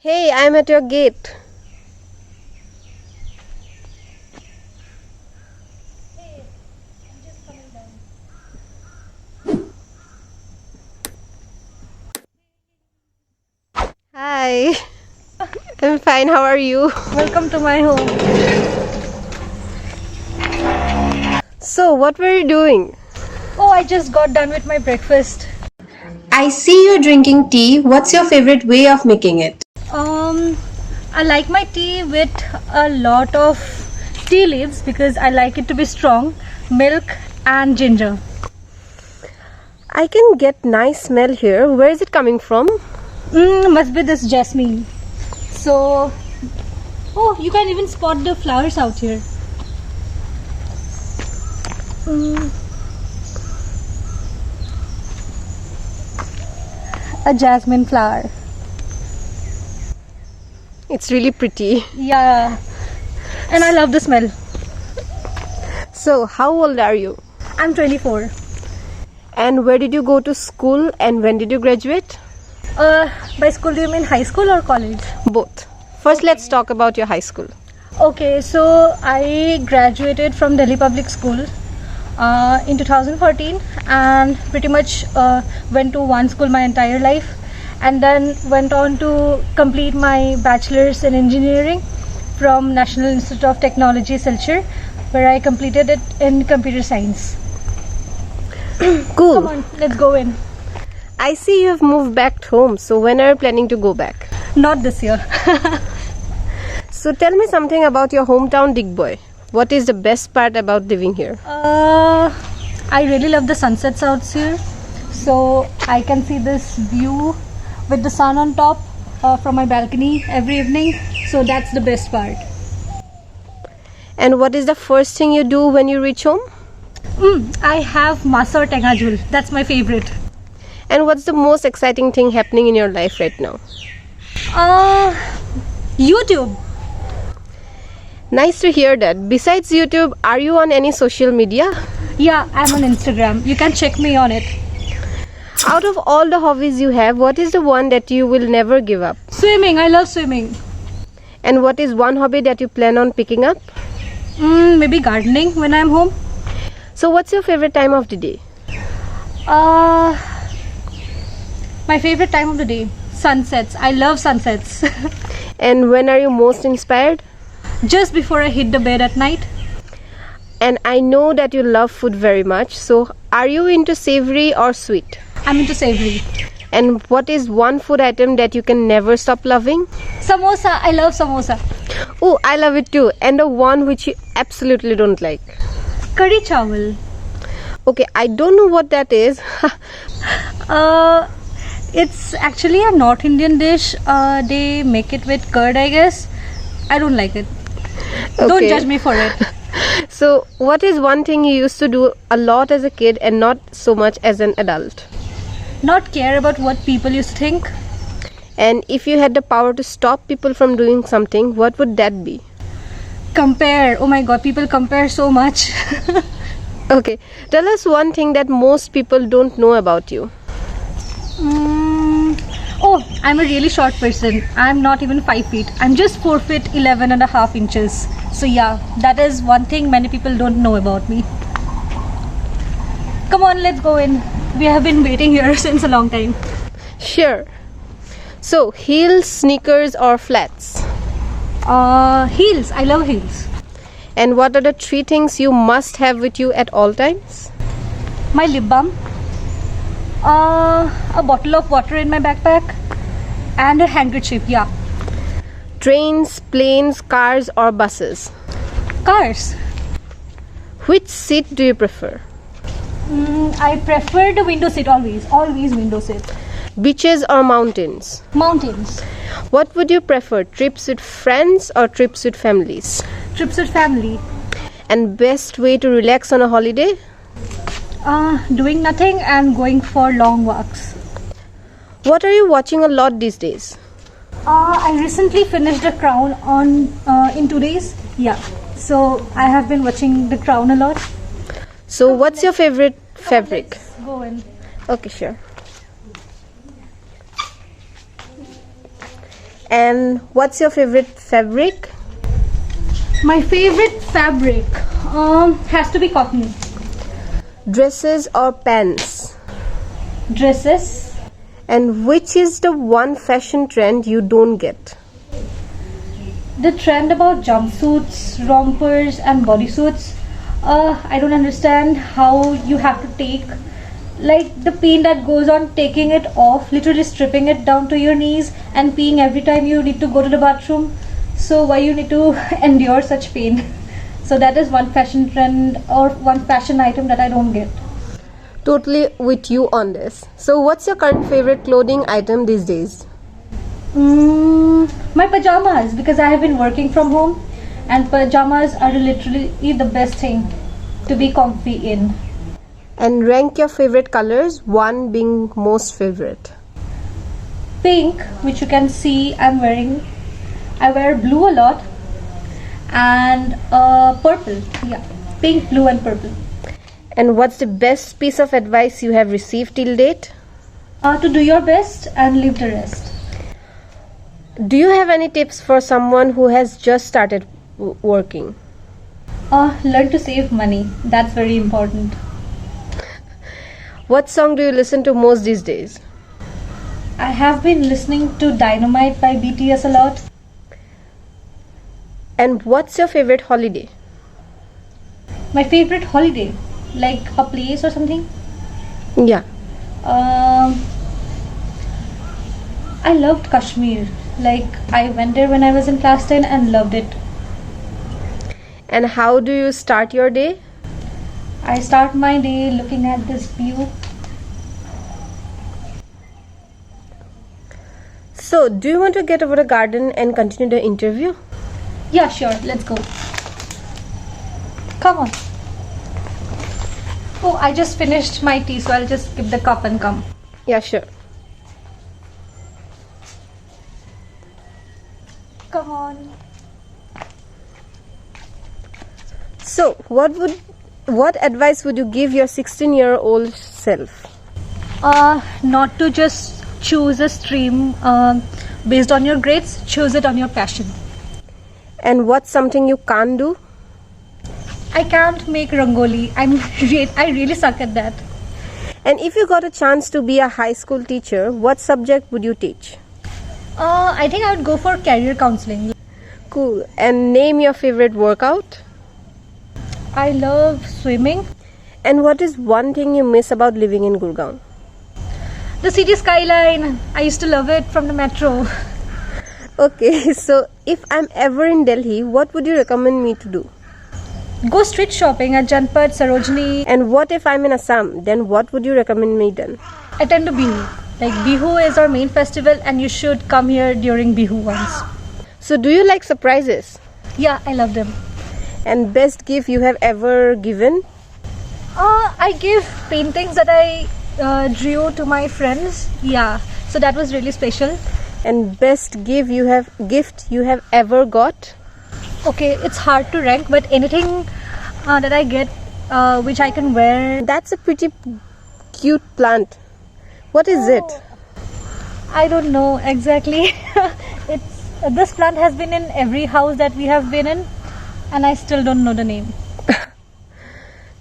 Hey, I'm at your gate. Hi. I'm fine. How are you? Welcome to my home. So, what were you doing? Oh, I just got done with my breakfast. I see you drinking tea. What's your favorite way of making it? Um, I like my tea with a lot of tea leaves because I like it to be strong, milk and ginger. I can get nice smell here. Where is it coming from? Must be this jasmine. So, oh, you can even spot the flowers out here. Mm, a jasmine flower. It's really pretty. Yeah, and I love the smell. So, how old are you? I'm 24. And where did you go to school and when did you graduate? By school, do you mean high school or college? Both. First, let's talk about your high school. Okay, so I graduated from Delhi Public School in 2014 and pretty much went to one school my entire life and then went on to complete my bachelor's in engineering from National Institute of Technology, Silchar, where I completed it in computer science. Cool. Come on, let's go in. I see you have moved back home. So, when are you planning to go back? Not this year. So, tell me something about your hometown, Digboy. What is the best part about living here? I really love the sunsets out here. So I can see this view with the sun on top from my balcony every evening. So that's the best part. And what is the first thing you do when you reach home? I have Masa or Tengajul. That's my favorite. And what's the most exciting thing happening in your life right now? YouTube. Nice to hear that. Besides YouTube, are you on any social media? Yeah, I'm on Instagram. You can check me on it. Out of all the hobbies you have, what is the one that you will never give up? Swimming. I love swimming. And what is one hobby that you plan on picking up? Maybe gardening when I'm home. So, what's your favorite time of the day? My favorite time of the day. Sunsets. I love sunsets. And when are you most inspired? Just before I hit the bed at night. And I know that you love food very much. So, are you into savory or sweet? I'm into savory. And what is one food item that you can never stop loving? Samosa. I love samosa. Oh, I love it too. And the one which you absolutely don't like? Curry chawal. Okay, I don't know what that is. It's actually a North Indian dish. They make it with curd, I guess. I don't like it. Don't Okay. judge me for it. So, what is one thing you used to do a lot as a kid and not so much as an adult? Not care about what people used to think. And if you had the power to stop people from doing something, what would that be? Compare. Oh my god, people compare so much. Okay, tell us one thing that most people don't know about you. Oh, I'm a really short person. I'm not even 5 feet. I'm just 4 feet 11 and a half inches. So yeah, that is one thing many people don't know about me. Come on, let's go in. We have been waiting here since a long time. Sure. So, heels, sneakers, or flats? Heels. I love heels. And what are the three things you must have with you at all times? My lip balm, a bottle of water in my backpack, and a handkerchief. Yeah. Trains, planes, cars, or buses? Cars. Which seat do you prefer? I prefer the window seat always. Always window seat. Beaches or mountains? Mountains. What would you prefer, trips with friends or trips with families? Trips with family. And best way to relax on a holiday? Doing nothing and going for long walks. What are you watching a lot these days? I recently finished The Crown on in 2 days. Yeah. So I have been watching The Crown a lot. So, what's your favorite fabric? Let's go in. Okay, sure. And what's your favorite fabric? My favorite fabric has to be cotton. Dresses or pants? Dresses. And which is the one fashion trend you don't get? The trend about jumpsuits, rompers and bodysuits. I don't understand how you have to take like the pain that goes on taking it off, literally stripping it down to your knees and peeing every time you need to go to the bathroom. So why you need to endure such pain? So that is one fashion trend or one fashion item that I don't get. Totally with you on this. So what's your current favorite clothing item these days? My pajamas, because I have been working from home and pajamas are literally the best thing to be comfy in. And rank your favorite colors, one being most favorite. Pink, which you can see I'm wearing. I wear blue a lot. And purple. Yeah, pink, blue and purple. And what's the best piece of advice you have received till date? To do your best and leave the rest. Do you have any tips for someone who has just started working? Learn to save money. That's very important. What song do you listen to most these days? I have been listening to Dynamite by BTS a lot. And what's your favorite holiday? My favorite holiday, like a place or something. Yeah. I loved Kashmir. Like I went there when I was in class 10 and loved it. And how do you start your day? I start my day looking at this view. So, do you want to get over the garden and continue the interview? Yeah, sure. Let's go. Come on. Oh, I just finished my tea, so I'll just skip the cup and come. Yeah, sure. Come on. So, what advice would you give your 16-year-old self? Not to just choose a stream based on your grades. Choose it on your passion. And what's something you can't do? I can't make rangoli. I really suck at that. And if you got a chance to be a high school teacher, what subject would you teach? I think I would go for career counseling. Cool. And name your favorite workout? I love swimming. And what is one thing you miss about living in Gurgaon? The city skyline. I used to love it from the metro. Okay, so if I'm ever in Delhi, what would you recommend me to do? Go street shopping at Janpat, Sarojini. And what if I'm in Assam? Then what would you recommend me done? Attend to Bihu. Like Bihu is our main festival and you should come here during Bihu once. So do you like surprises? Yeah, I love them. And best gift you have ever given? I give paintings that I drew to my friends. Yeah, so that was really special. And best gift you have ever got? Okay, it's hard to rank, but anything that I get which I can wear. That's a pretty cute plant. What is it? I don't know exactly. This plant has been in every house that we have been in, and I still don't know the name.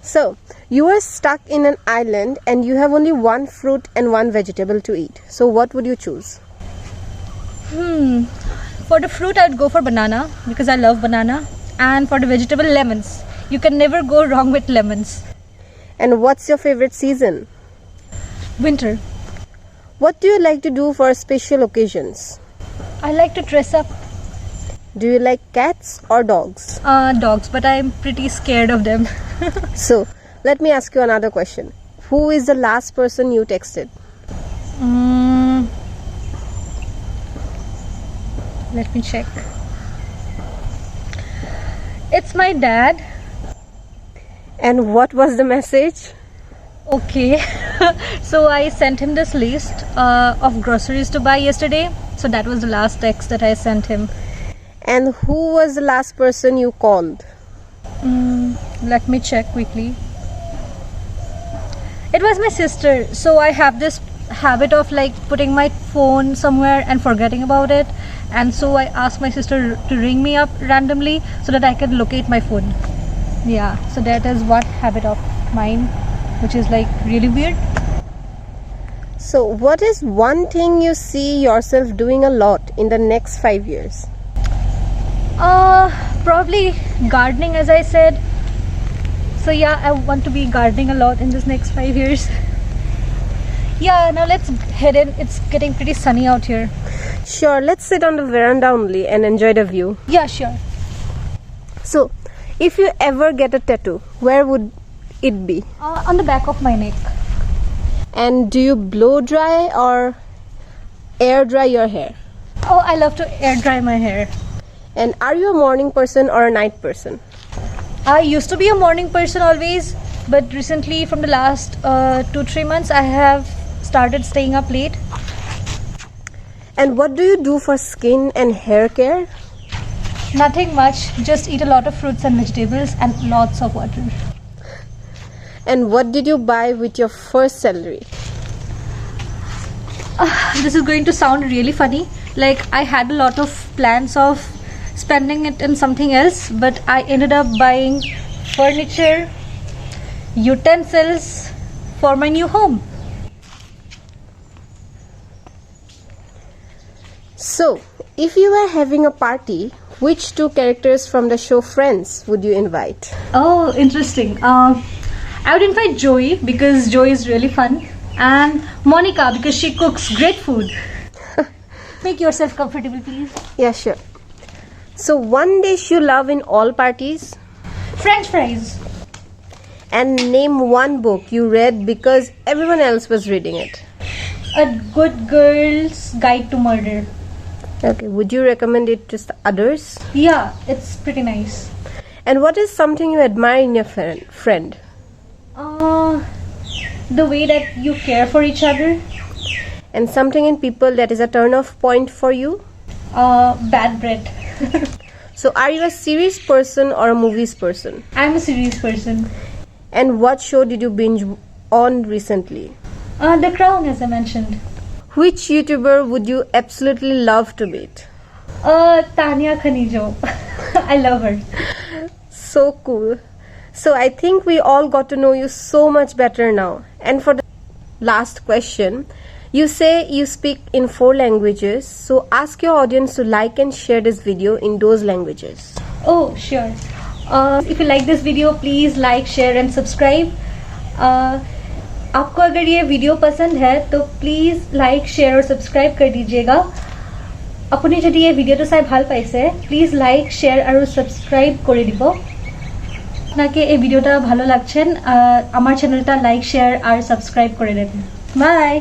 So, you are stuck in an island and you have only one fruit and one vegetable to eat. So, what would you choose? For the fruit, I would go for banana because I love banana. And for the vegetable, lemons. You can never go wrong with lemons. And what's your favorite season? Winter. What do you like to do for special occasions? I like to dress up. Do you like cats or dogs? Dogs, but I'm pretty scared of them. So, let me ask you another question. Who is the last person you texted? Let me check. It's my dad. And what was the message? Okay. So I sent him this list of groceries to buy yesterday. So that was the last text that I sent him. And who was the last person you called? Let me check quickly. It was my sister. So I have this habit of like putting my phone somewhere and forgetting about it, and so I asked my sister to ring me up randomly so that I can locate my phone. Yeah, so that is one habit of mine, which is like really weird. So, what is one thing you see yourself doing a lot in the next 5 years? Probably gardening, as I said. So yeah, I want to be gardening a lot in this next 5 years. Yeah, now let's head in. It's getting pretty sunny out here. Sure, let's sit on the veranda only and enjoy the view. Yeah, sure. So, if you ever get a tattoo, where would it be? On the back of my neck. And do you blow dry or air dry your hair? Oh, I love to air dry my hair. And are you a morning person or a night person? I used to be a morning person always, but recently from the last 2-3 months I have started staying up late. And what do you do for skin and hair care? Nothing much, just eat a lot of fruits and vegetables and lots of water. And what did you buy with your first salary? This is going to sound really funny. Like, I had a lot of plans of spending it in something else, but I ended up buying furniture, utensils for my new home. So, if you were having a party, which two characters from the show Friends would you invite? Oh, interesting. I would invite Joey because Joey is really fun, and Monica because she cooks great food. Make yourself comfortable, please. Yeah, sure. So, one dish you love in all parties? French fries. And name one book you read because everyone else was reading it. A Good Girl's Guide to Murder. Okay, would you recommend it to others? Yeah, it's pretty nice. And what is something you admire in your friend? The way that you care for each other. And something in people that is a turn-off point for you? Bad bread. So, are you a series person or a movies person? I'm a series person. And what show did you binge on recently? The Crown, as I mentioned. Which YouTuber would you absolutely love to meet? Tanya Khanijo. I love her. So cool. So I think we all got to know you so much better now. And for the last question, you say you speak in 4 languages. So ask your audience to like and share this video in those languages. Oh, sure. If you like this video, please like, share and subscribe. आपको अगर ये video पसंद है तो please like share और subscribe कर दीजिएगा अपनी যদি এই ভিডিওটো চাই ভাল পাইছে প্লিজ লাইক শেয়ার আৰু সাবস্ক্রাইব করে দিব আপনাকে এই ভিডিওটা ভালো লাগছেন আমার চ্যানেলটা লাইক শেয়ার আর সাবস্ক্রাইব করে দেন বাই